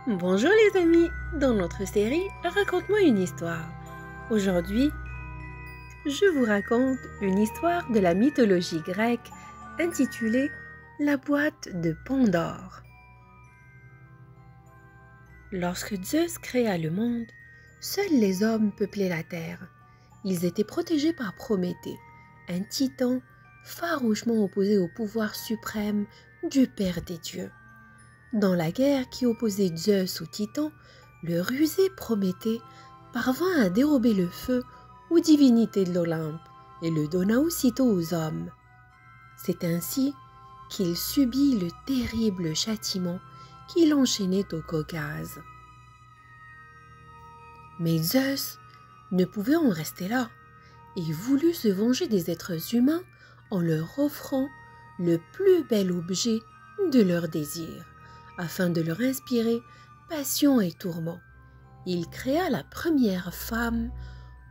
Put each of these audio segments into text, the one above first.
Bonjour les amis, dans notre série Raconte-moi une histoire. Aujourd'hui, je vous raconte une histoire de la mythologie grecque intitulée La boîte de Pandore. Lorsque Zeus créa le monde, seuls les hommes peuplaient la terre. Ils étaient protégés par Prométhée, un titan farouchement opposé au pouvoir suprême du Père des dieux. Dans la guerre qui opposait Zeus au Titan, le rusé Prométhée parvint à dérober le feu aux divinités de l'Olympe et le donna aussitôt aux hommes. C'est ainsi qu'il subit le terrible châtiment qui l'enchaînait au Caucase. Mais Zeus ne pouvait en rester là et voulut se venger des êtres humains en leur offrant le plus bel objet de leur désir. Afin de leur inspirer passion et tourment, il créa la première femme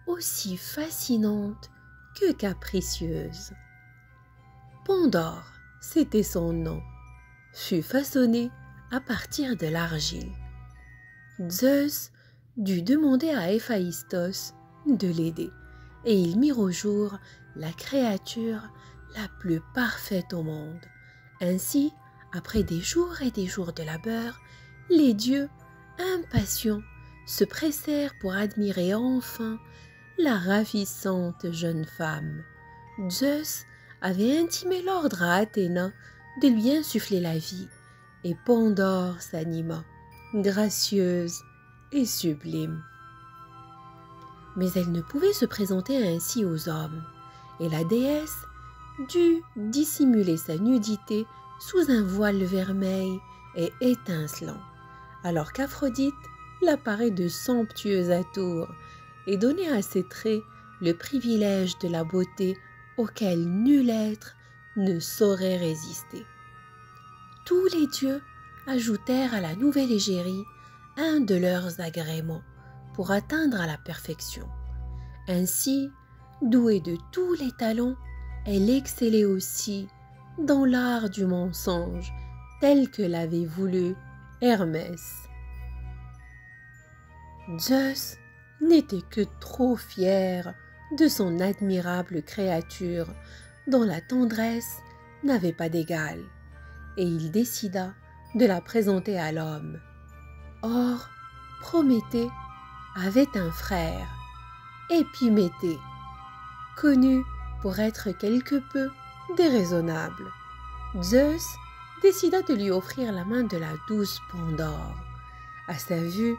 aussi fascinante que capricieuse. Pandore, c'était son nom, fut façonnée à partir de l'argile. Zeus dut demander à Héphaïstos de l'aider, et ils mirent au jour la créature la plus parfaite au monde. Ainsi, après des jours et des jours de labeur, les dieux, impatients, se pressèrent pour admirer enfin la ravissante jeune femme. Zeus avait intimé l'ordre à Athéna de lui insuffler la vie, et Pandore s'anima, gracieuse et sublime. Mais elle ne pouvait se présenter ainsi aux hommes, et la déesse dut dissimuler sa nudité sous un voile vermeil et étincelant, alors qu'Aphrodite l'apparaît de somptueuse atours et donnait à ses traits le privilège de la beauté auquel nul être ne saurait résister. Tous les dieux ajoutèrent à la nouvelle égérie un de leurs agréments pour atteindre à la perfection. Ainsi, douée de tous les talents, elle excellait aussi dans l'art du mensonge, tel que l'avait voulu Hermès. Zeus n'était que trop fier de son admirable créature dont la tendresse n'avait pas d'égal, et il décida de la présenter à l'homme. Or, Prométhée avait un frère, Épiméthée, connu pour être quelque peu déraisonnable. Zeus décida de lui offrir la main de la douce Pandore. À sa vue,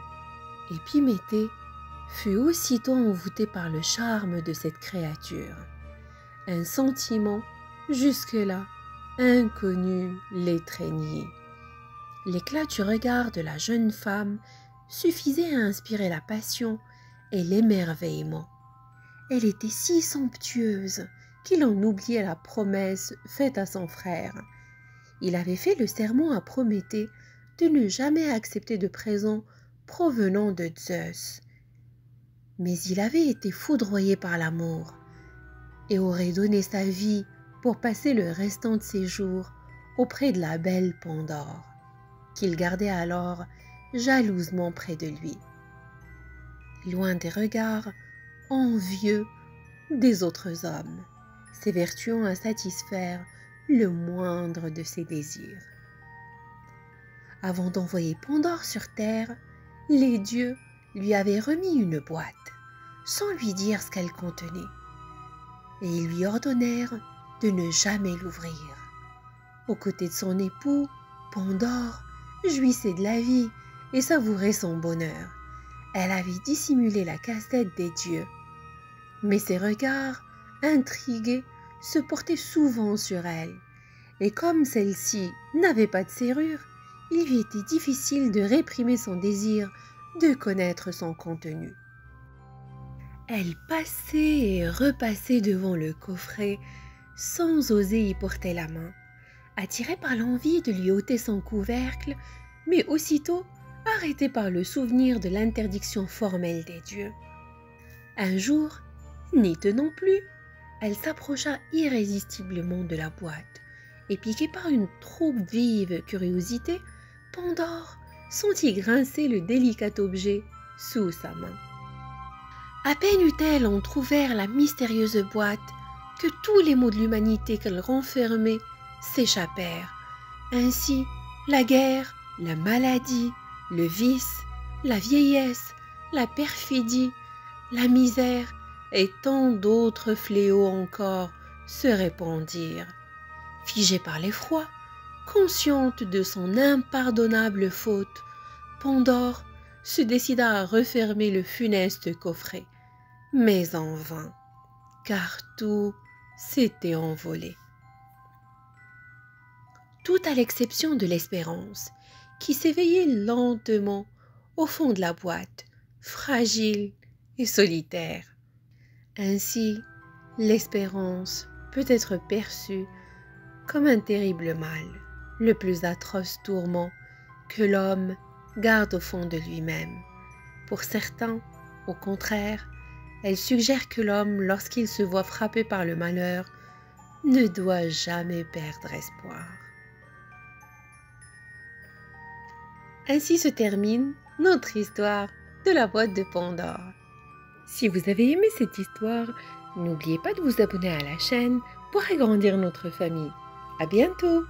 Épiméthée fut aussitôt envoûté par le charme de cette créature. Un sentiment jusque-là inconnu l'étreignit. L'éclat du regard de la jeune femme suffisait à inspirer la passion et l'émerveillement. Elle était si somptueuse qu'il en oubliait la promesse faite à son frère. Il avait fait le serment à Prométhée de ne jamais accepter de présents provenant de Zeus. Mais il avait été foudroyé par l'amour et aurait donné sa vie pour passer le restant de ses jours auprès de la belle Pandore, qu'il gardait alors jalousement près de lui, loin des regards envieux des autres hommes, s'évertuant à satisfaire le moindre de ses désirs. Avant d'envoyer Pandore sur terre, les dieux lui avaient remis une boîte, sans lui dire ce qu'elle contenait, et ils lui ordonnèrent de ne jamais l'ouvrir. Aux côtés de son époux, Pandore jouissait de la vie et savourait son bonheur. Elle avait dissimulé la cassette des dieux, mais ses regards, intrigués, se portaient souvent sur elle, et comme celle-ci n'avait pas de serrure, il lui était difficile de réprimer son désir de connaître son contenu. Elle passait et repassait devant le coffret sans oser y porter la main, attirée par l'envie de lui ôter son couvercle, mais aussitôt arrêtée par le souvenir de l'interdiction formelle des dieux. Un jour, n'y tenant plus, elle s'approcha irrésistiblement de la boîte, et piquée par une trop vive curiosité, Pandore sentit grincer le délicat objet sous sa main. À peine eut-elle entrouvert la mystérieuse boîte que tous les maux de l'humanité qu'elle renfermait s'échappèrent. Ainsi, la guerre, la maladie, le vice, la vieillesse, la perfidie, la misère et tant d'autres fléaux encore se répandirent. Figée par l'effroi, consciente de son impardonnable faute, Pandore se décida à refermer le funeste coffret, mais en vain, car tout s'était envolé. Tout à l'exception de l'espérance, qui s'éveillait lentement au fond de la boîte, fragile et solitaire. Ainsi, l'espérance peut être perçue comme un terrible mal, le plus atroce tourment que l'homme garde au fond de lui-même. Pour certains, au contraire, elle suggère que l'homme, lorsqu'il se voit frappé par le malheur, ne doit jamais perdre espoir. Ainsi se termine notre histoire de la boîte de Pandore. Si vous avez aimé cette histoire, n'oubliez pas de vous abonner à la chaîne pour agrandir notre famille. À bientôt!